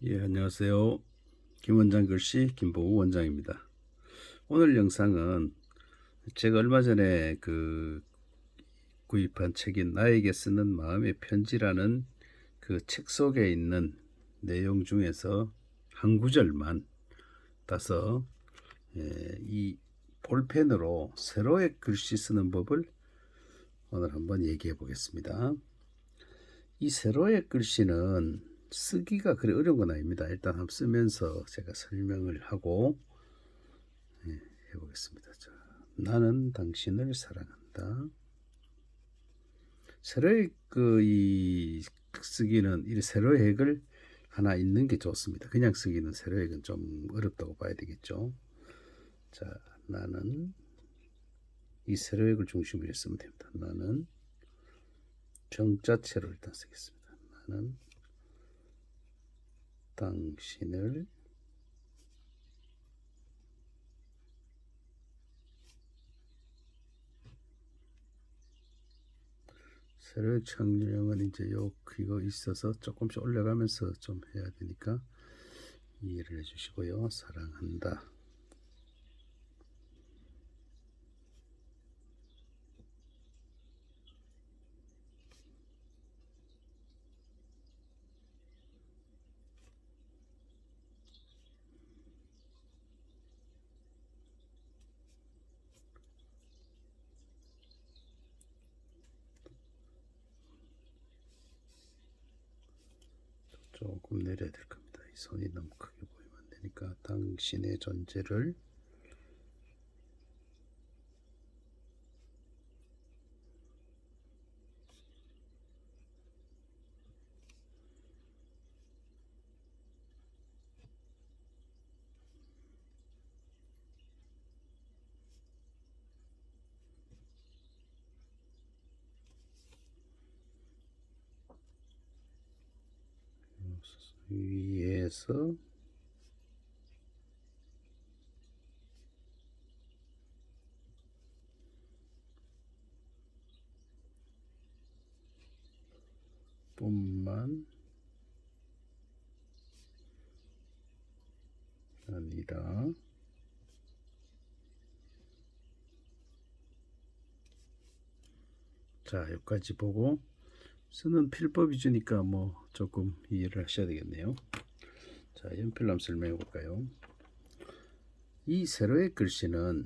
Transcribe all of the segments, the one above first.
예, 안녕하세요. 김원장 글씨 김보우 원장입니다. 오늘 영상은 제가 얼마 전에 구입한 책인 나에게 쓰는 마음의 편지라는 그 책 속에 있는 내용 중에서 한 구절만 따서 이 볼펜으로 세로의 글씨 쓰는 법을 오늘 한번 얘기해 보겠습니다. 이 세로의 글씨는 쓰기가 그리 어려운 건 아닙니다. 일단 한번 쓰면서 제가 설명을 하고 해보겠습니다. 자, 나는 당신을 사랑한다. 세로의 이 쓰기는 이 세로획을 하나 있는 게 좋습니다. 그냥 쓰기는 세로획은 좀 어렵다고 봐야 되겠죠. 자, 나는 이 세로획을 중심으로 쓰면 됩니다. 나는 정자체로 일단 쓰겠습니다. 나는 당신을 세로의 창조형은 이제 이거 있어서 조금씩 올려가면서 좀 해야 되니까 이해를 해주시고요. 사랑한다. 조금 내려야 될 겁니다. 이 손이 너무 크게 보이면 안 되니까 당신의 존재를 위에서 뿐만 아니라 자, 여기까지 보고 쓰는 필법이 주니까 뭐 조금 이해를 하셔야 되겠네요. 자, 연필로 한번 설명해 볼까요? 이 세로의 글씨는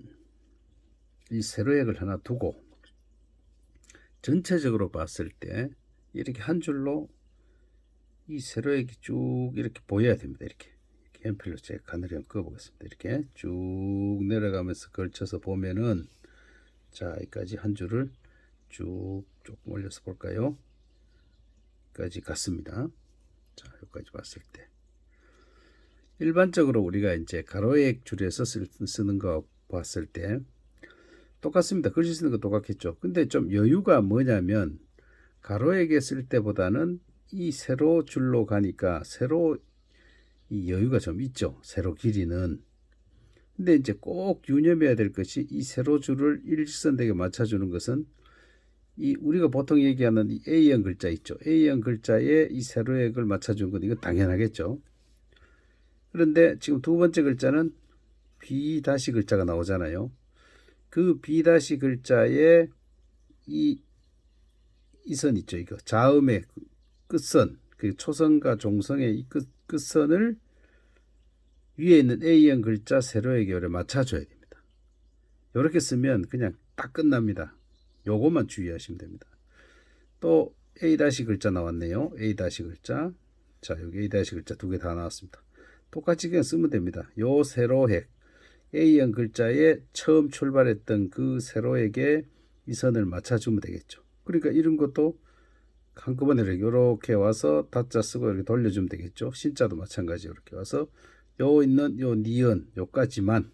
이 세로획을 하나 두고 전체적으로 봤을 때 이렇게 한 줄로 이 세로획이 쭉 이렇게 보여야 됩니다. 이렇게 연필로 제가 가늘이 한번 그어보겠습니다. 이렇게 쭉 내려가면서 걸쳐서 보면은 자, 여기까지 한 줄을 쭉 조금 올려서 볼까요? 여기까지 갔습니다. 자, 여기까지 봤을 때 일반적으로 우리가 이제 가로액 줄에서 쓰는 거 봤을 때 똑같습니다. 글씨 쓰는 거 똑같겠죠. 근데 좀 여유가 뭐냐면 가로액에 쓸 때보다는 이 세로 줄로 가니까 세로 이 여유가 좀 있죠. 세로 길이는. 근데 이제 꼭 유념해야 될 것이 이 세로 줄을 일직선되게 맞춰주는 것은 이 우리가 보통 얘기하는 이 A형 글자 있죠. A형 글자에 이 세로액을 맞춰준 건 이건 당연하겠죠. 그런데 지금 두 번째 글자는 B 다시 글자가 나오잖아요. 그 B 다시 글자에 이 선 있죠. 이거 자음의 끝선, 그 초선과 종성의 이 끝선을 위에 있는 A형 글자 세로에게 맞춰줘야 됩니다. 이렇게 쓰면 그냥 딱 끝납니다. 요것만 주의하시면 됩니다. 또 A 다시 글자 나왔네요. A 다시 글자. 자, 여기 A 다시 글자 두 개 다 나왔습니다. 똑같이 그냥 쓰면 됩니다. 요 세로획 A형 글자에 처음 출발했던 그 세로에게 이 선을 맞춰주면 되겠죠. 그러니까 이런 것도 한꺼번에 이렇게 와서 다자 쓰고 이렇게 돌려주면 되겠죠. 신자도 마찬가지 이렇게 와서 요 있는 요 니은 요까지만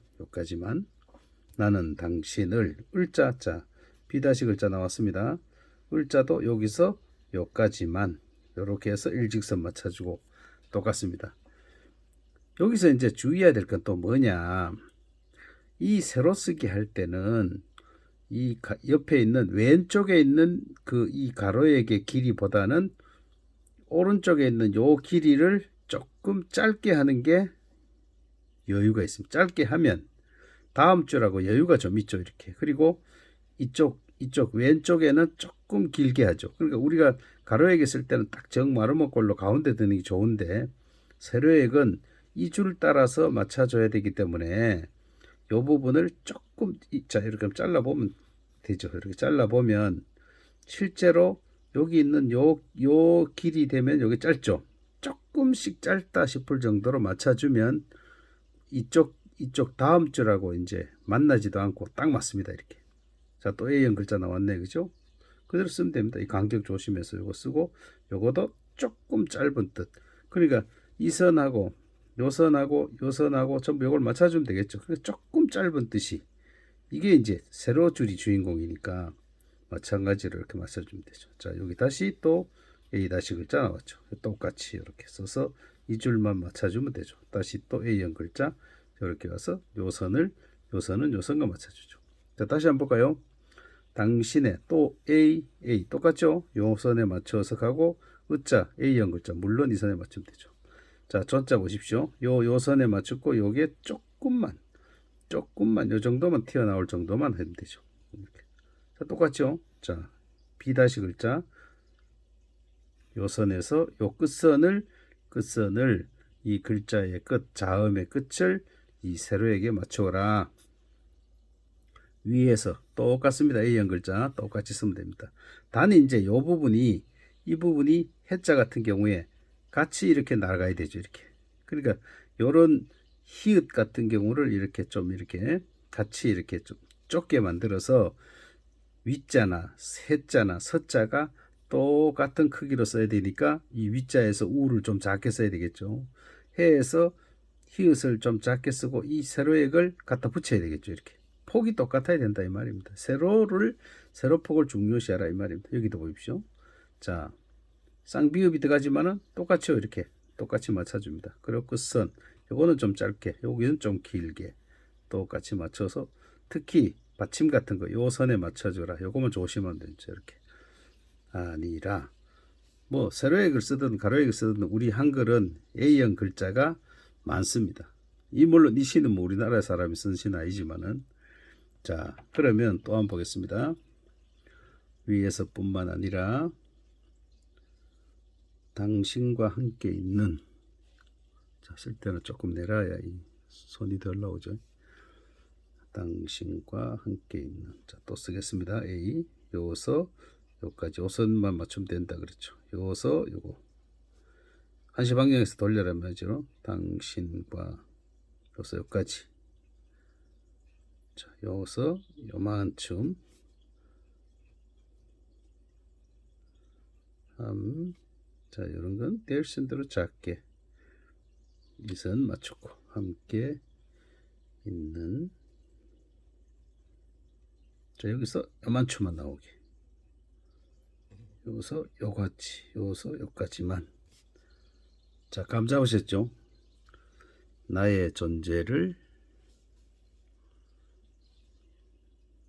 나는 당신을 을자자 비다시 글자 나왔습니다. 을자도 여기서 요까지만 이렇게 해서 일직선 맞춰주고 똑같습니다. 여기서 이제 주의해야 될 건 또 뭐냐, 이 세로 쓰기 할 때는 이 옆에 있는 왼쪽에 있는 그 이 가로액의 길이보다는 오른쪽에 있는 요 길이를 조금 짧게 하는 게 여유가 있습니다. 짧게 하면 다음 주라고 여유가 좀 있죠. 이렇게. 그리고 이쪽 왼쪽에는 조금 길게 하죠. 그러니까 우리가 가로액에 쓸 때는 딱 정마루목골로 가운데 드는 게 좋은데 세로액은 이 줄 따라서 맞춰줘야 되기 때문에 이 부분을 조금 자 이렇게 잘라 보면 되죠. 이렇게 잘라 보면 실제로 여기 있는 요 길이 되면 여기 짧죠. 조금씩 짧다 싶을 정도로 맞춰주면 이쪽 다음 줄하고 이제 만나지도 않고 딱 맞습니다. 이렇게. 자, 또 A형 글자 나왔네. 그죠? 그대로 쓰면 됩니다. 이 간격 조심해서 요거 쓰고 요거도 조금 짧은 뜻. 그러니까 이 선하고 요 선하고 요 선하고 전부 요걸 맞춰주면 되겠죠. 그러니까 조금 짧은 뜻이 이게 이제 세로 줄이 주인공이니까 마찬가지로 이렇게 맞춰주면 되죠. 자, 여기 다시 또 A 다시 글자 나왔죠. 똑같이 이렇게 써서 이 줄만 맞춰주면 되죠. 다시 또 A형 글자 이렇게 와서 요 선은 요 선과 맞춰주죠. 자, 다시 한번 볼까요? 당신의 또 A 똑같죠? 요 선에 맞춰서 가고 으자 A형 글자 물론 이 선에 맞추면 되죠. 자, 전자 보십시오. 요 선에 맞추고 요게 조금만 요 정도만 튀어나올 정도만 하면 되죠. 이렇게. 자, 똑같죠? 자, B 다시 글자 요 선에서 요 끝선을 이 글자의 끝 자음의 끝을 이 세로에게 맞춰라. 위에서 똑같습니다. A형 글자 똑같이 쓰면 됩니다. 단 이제 이 부분이 해자 같은 경우에 같이 이렇게 나가야 되죠. 이렇게. 그러니까 요런 히읗 같은 경우를 이렇게 좀 이렇게 같이 이렇게 좀 좁게 만들어서 위자나 세자나 서자가 똑같은 크기로 써야 되니까 이 위자에서 우를 좀 작게 써야 되겠죠. 해에서 히읗을 좀 작게 쓰고 이 세로액을 갖다 붙여야 되겠죠. 이렇게. 폭이 똑같아야 된다 이 말입니다. 세로폭을 중요시하라 이 말입니다. 여기도 보십시오. 자, 쌍비읍이 들어가지만은 똑같죠. 이렇게 똑같이 맞춰줍니다. 그리고 끝선 요거는 좀 짧게, 여기는 좀 길게 똑같이 맞춰서 특히 받침 같은 거 요 선에 맞춰줘라. 요거만 조심하면 되죠. 이렇게 아니라 뭐 세로액을 쓰든 가로액을 쓰든 우리 한글은 A형 글자가 많습니다. 물론 이 시는 뭐 우리나라 사람이 쓴 시는 아니지만은 자, 그러면 또 한번 보겠습니다. 위에서뿐만 아니라 당신과 함께 있는 자, 쓸 때는 조금 내려야 이 손이 덜 나오죠. 당신과 함께 있는 자, 또 쓰겠습니다. A 요서 요까지 요선만 맞추면 된다 그랬죠. 요서 요거 한시 방향에서 돌려라 말이죠. 당신과 요서 요까지 자, 요서 요만큼 자, 이런 건 뗄신 대로 작게 이 선 맞추고 함께 있는 자, 여기서 요만큼만 나오게 여기서 요같이 여기서 요까지만 자, 감 잡으셨죠? 나의 존재를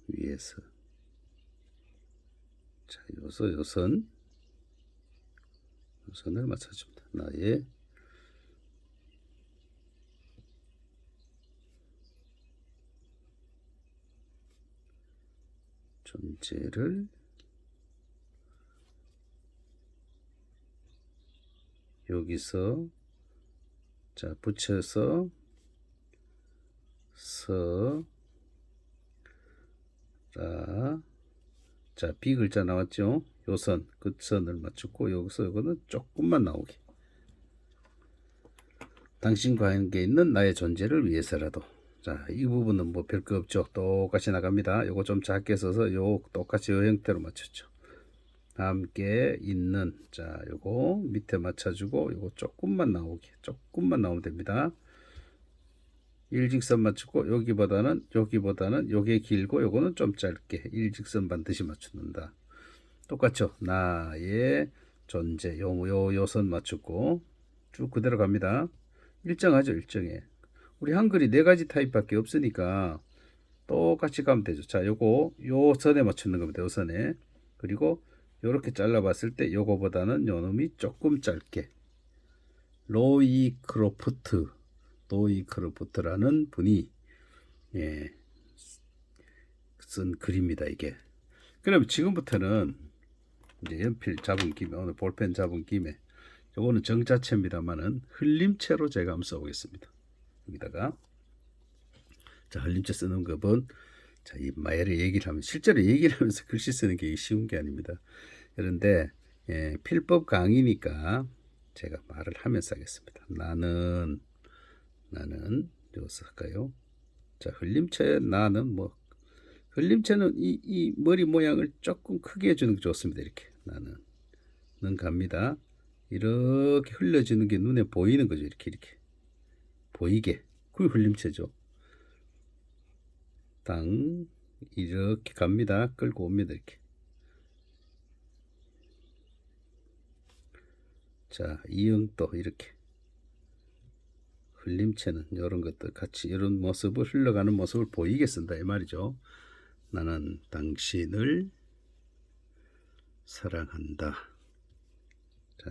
위해서 자, 여기서 요선을 맞춰줍니다. 나의 존재를 여기서 자 붙여서 서라 자 B 글자 나왔죠. 요선 끝선을 맞추고 여기서 이거는 조금만 나오게 당신과 함께 있는 나의 존재를 위해서라도 자 이 부분은 뭐 별 거 없죠. 똑같이 나갑니다. 요거 좀 작게 써서 요 똑같이 요 형태로 맞췄죠. 함께 있는 자 요거 밑에 맞춰주고 요거 조금만 나오면 됩니다. 일직선 맞추고 여기보다는 요게 길고 요거는 좀 짧게 일직선 반드시 맞춘다. 똑같죠. 나의 존재 요 선 맞추고 쭉 그대로 갑니다. 일정하죠. 일정해. 우리 한글이 4가지 타입밖에 없으니까 똑같이 가면 되죠. 자 요거 요 선에 맞추는 겁니다. 요 선에 그리고 요렇게 잘라봤을 때 요거보다는 요 놈이 조금 짧게 로이 크로프트라는 분이 예, 쓴 글입니다. 이게. 그럼 지금부터는 이제 연필 잡은 김에 오늘 볼펜 잡은 김에 요거는 정자체입니다만은 흘림체로 제가 한번 써보겠습니다. 여기다가 자 흘림체 쓰는 법은 자, 이 마야를 얘기를 하면 실제로 얘기를 하면서 글씨 쓰는 게 쉬운 게 아닙니다. 그런데 필법 강의니까 제가 말을 하면서 하겠습니다. 나는 여기서 할까요? 자 흘림체 나는 뭐 흘림체는 이 머리 모양을 조금 크게 해주는 게 좋습니다. 이렇게 나는 갑니다. 이렇게 흘려지는 게 눈에 보이는 거죠. 이렇게 보이게 그게 흘림체죠. 땅 이렇게 갑니다. 끌고 옵니다. 이렇게. 자 이응도 이렇게 흘림체는 이런 것들 같이 이런 모습을 흘러가는 모습을 보이게 쓴다 이 말이죠. 나는 당신을 사랑한다. 자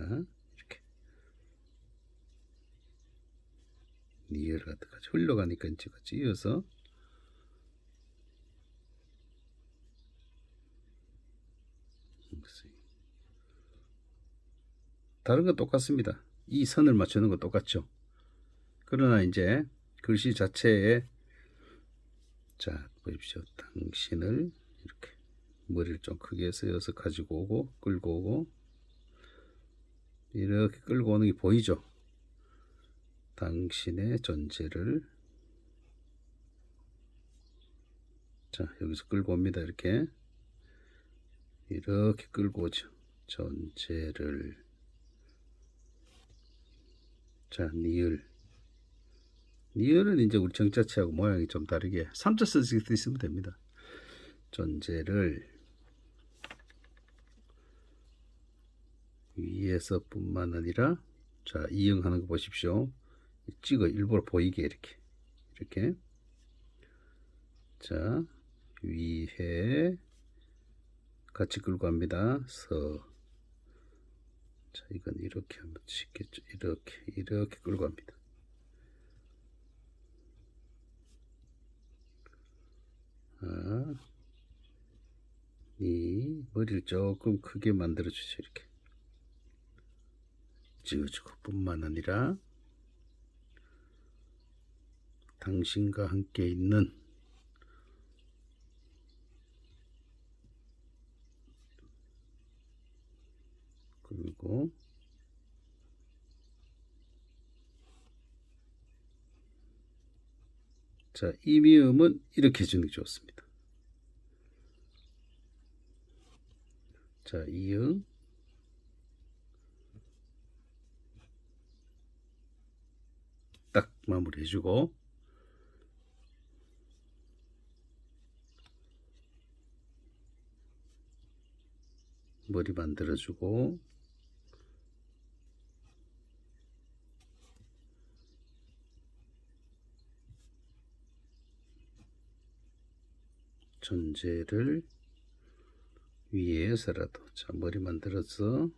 이렇게 니을 같이 흘러가니까 같이 이어서 다른 건 똑같습니다. 이 선을 맞추는 건 똑같죠. 그러나 이제 글씨 자체에 자 보십시오. 당신을 이렇게 머리를 좀 크게 해서 여기서 가지고 오고 끌고 오고 이렇게 끌고 오는 게 보이죠. 당신의 존재를 자 여기서 끌고 옵니다. 이렇게 끌고 오죠. 존재를 자 니을은 이제 우리 정자체하고 모양이 좀 다르게 3자 쓸 수 있으면 됩니다. 존재를 위에서 뿐만 아니라 자 이응하는 거 보십시오. 찍어 일부러 보이게 이렇게 자 위에 같이 끌고 갑니다. 자 이건 이렇게 하면 쉽겠죠. 이렇게 끌고 갑니다. 이 머리를 조금 크게 만들어 주죠. 이렇게 찍어주고 뿐만 아니라 당신과 함께 있는 그리고 자 이미음은 이렇게 해주는 게 좋습니다. 자 이응 딱 마무리 해주고 머리 만들어주고 존재를 위에서라도 자 머리 만들어서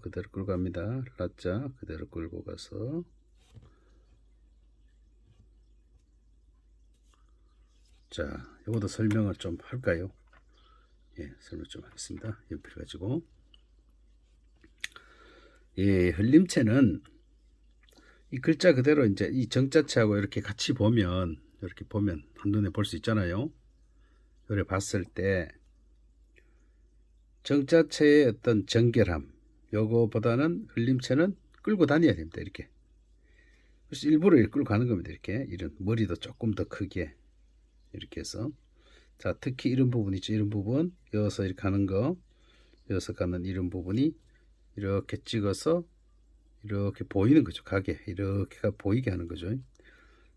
그대로 끌고 갑니다. 라자 그대로 끌고 가서 자 이것도 설명을 좀 할까요? 예 설명 좀 하겠습니다. 연필 가지고 예 흘림체는 이 글자 그대로 이제 이 정자체하고 이렇게 같이 보면 한눈에 볼 수 있잖아요. 이렇게 봤을 때 정자체의 어떤 정결함 요거보다는 흘림체는 끌고 다녀야 됩니다. 이렇게 그래서 일부러 이렇게 끌고 가는 겁니다. 이렇게 이런 머리도 조금 더 크게 이렇게 해서 자 특히 이런 부분 있죠. 이런 부분 여기서 이렇게 하는 거 여기서 가는 이런 부분이 이렇게 찍어서 이렇게 보이는 거죠. 가게 이렇게가 보이게 하는 거죠.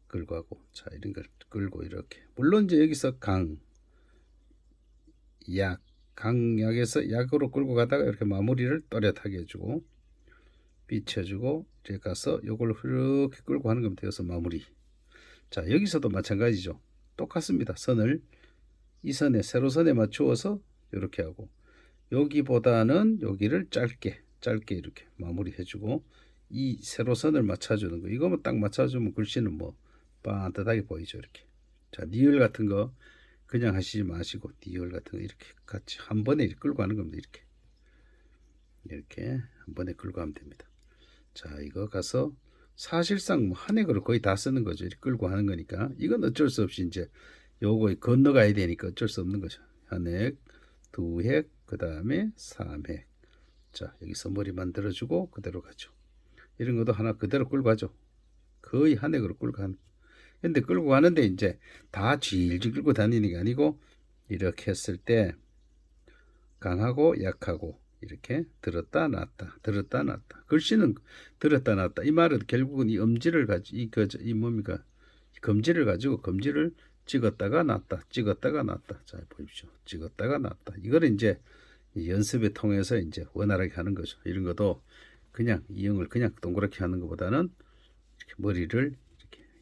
끌고 하고 자 이런 걸 끌고 이렇게 물론 이제 여기서 강약에서 약으로 끌고 가다가 이렇게 마무리를 또렷하게 해주고 비춰주고 이제 가서 요걸 이렇게 끌고 하는 겁니다. 여기서 마무리 자 여기서도 마찬가지죠. 똑같습니다. 선을 이 선에 세로선에 맞추어서 이렇게 하고 여기보다는 여기를 짧게 이렇게 마무리해주고 이 세로선을 맞춰주는 거 이거만 딱 맞춰주면 글씨는 뭐 반듯하게 보이죠. 이렇게. 자, 니을 같은 거 그냥 하시지 마시고 니을 같은 거 이렇게 같이 한 번에 이렇게 끌고 가는 겁니다. 이렇게 한 번에 끌고 가면 됩니다. 자, 이거 가서 사실상 뭐 한획으로 거의 다 쓰는 거죠. 이렇게 끌고 하는 거니까 이건 어쩔 수 없이 이제 요거 건너가야 되니까 어쩔 수 없는 거죠. 한획, 두획, 그 다음에 삼획. 자, 여기서 머리 만들어주고 그대로 가죠. 이런 것도 하나 그대로 끌고 가죠. 거의 한획으로 끌고 가는. 근데 끌고 가는데 이제 다 질질 끌고 다니는 게 아니고 이렇게 했을 때 강하고 약하고 이렇게 들었다 놨다 들었다 놨다. 글씨는 들었다 놨다. 이 말은 결국은 이 엄지를 가지 이 뭡니까? 검지를 가지고 검지를 찍었다가 놨다 찍었다가 놨다. 자, 보십시오. 찍었다가 놨다. 이거를 이제 연습에 통해서 이제 원활하게 하는 거죠. 이런 것도 그냥 이형을 그냥 동그랗게 하는 것보다는 이렇게 머리를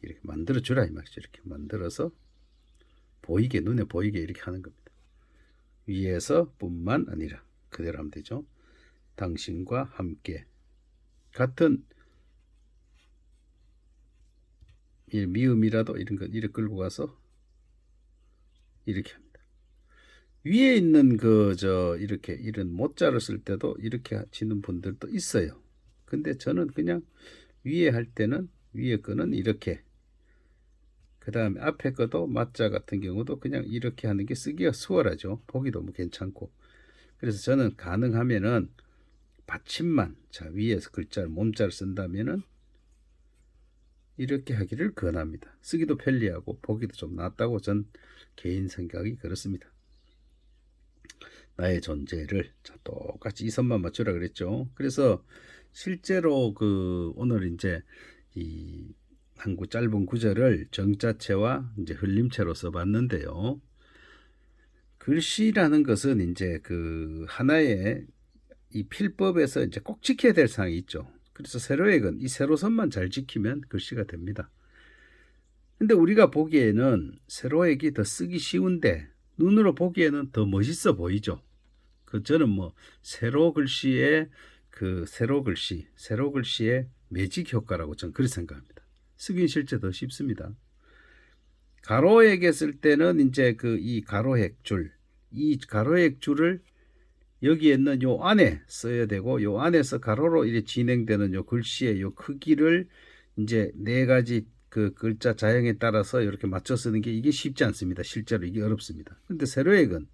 이렇게 만들어 주라 이 말이죠. 이렇게 만들어서 보이게 눈에 보이게 이렇게 하는 겁니다. 위에서뿐만 아니라 그대로 하면 되죠. 당신과 함께 같은 미음이라도 이런 거 이렇게 끌고 가서 이렇게 합니다. 위에 있는 이렇게 이런 모자를 쓸 때도 이렇게 치는 분들도 있어요. 근데 저는 그냥 위에 할 때는 위에 거는 이렇게 그 다음에 앞에 것도 맞자 같은 경우도 그냥 이렇게 하는 게 쓰기가 수월하죠. 보기도 뭐 괜찮고. 그래서 저는 가능하면은 받침만 자 위에서 글자를 몸자를 쓴다면은 이렇게 하기를 권합니다. 쓰기도 편리하고 보기도 좀 낫다고 전 개인 생각이 그렇습니다. 나의 존재를 자 똑같이 이 선만 맞추라 그랬죠. 그래서 실제로 오늘 이제 이 한 짧은 구절을 정자체와 이제 흘림체로 써봤는데요. 글씨라는 것은 이제 하나의 이 필법에서 이제 꼭 지켜야 될 사항이 있죠. 그래서 세로획은 이 세로선만 잘 지키면 글씨가 됩니다. 근데 우리가 보기에는 세로획이 더 쓰기 쉬운데 눈으로 보기에는 더 멋있어 보이죠. 저는 뭐 세로 글씨의 세로 글씨의 매직 효과라고 저는 그렇게 생각합니다. 쓰기는 실제 더 쉽습니다. 가로획에 쓸 때는 이제 이 가로획 줄을 여기에 있는 요 안에 써야 되고 요 안에서 가로로 이렇게 진행되는 요 글씨의 요 크기를 이제 네 가지 글자 자형에 따라서 이렇게 맞춰 쓰는 게 이게 쉽지 않습니다. 실제로 이게 어렵습니다. 근데 세로획은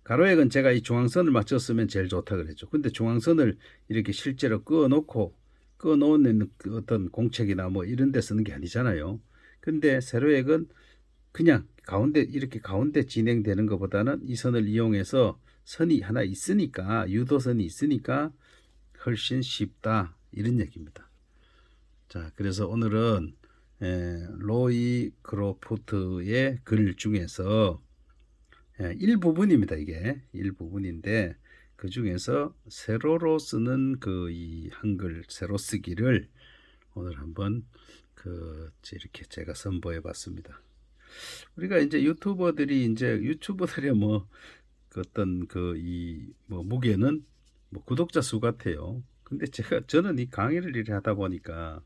가로획은 제가 이 중앙선을 맞춰 쓰면 제일 좋다 그랬죠. 근데 중앙선을 이렇게 실제로 꺼놓는 어떤 공책이나 뭐 이런 데 쓰는 게 아니잖아요. 근데 세로획은 그냥 이렇게 가운데 진행되는 것보다는 이 선을 이용해서 선이 하나 있으니까 유도선이 있으니까 훨씬 쉽다 이런 얘기입니다. 자, 그래서 오늘은 로이 크로포트의 글 중에서 일부분입니다. 이게 일부분인데 그 중에서 세로로 쓰는 이 한글 세로 쓰기를 오늘 한번 이렇게 제가 선보여 봤습니다. 우리가 이제 유튜버들의 뭐 어떤 뭐 무게는 뭐 구독자 수 같아요. 근데 저는 이 강의를 이렇게 하다 보니까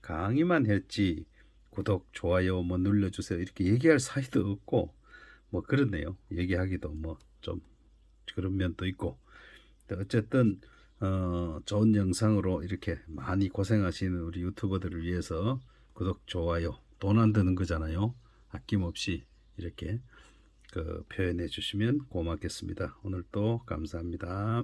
강의만 했지 구독, 좋아요 뭐 눌러주세요 이렇게 얘기할 사이도 없고 뭐 그렇네요. 얘기하기도 뭐 좀 그런 면도 있고. 어쨌든 좋은 영상으로 이렇게 많이 고생하시는 우리 유튜버들을 위해서 구독, 좋아요 돈 안 드는 거잖아요. 아낌없이 이렇게 표현해 주시면 고맙겠습니다. 오늘도 감사합니다.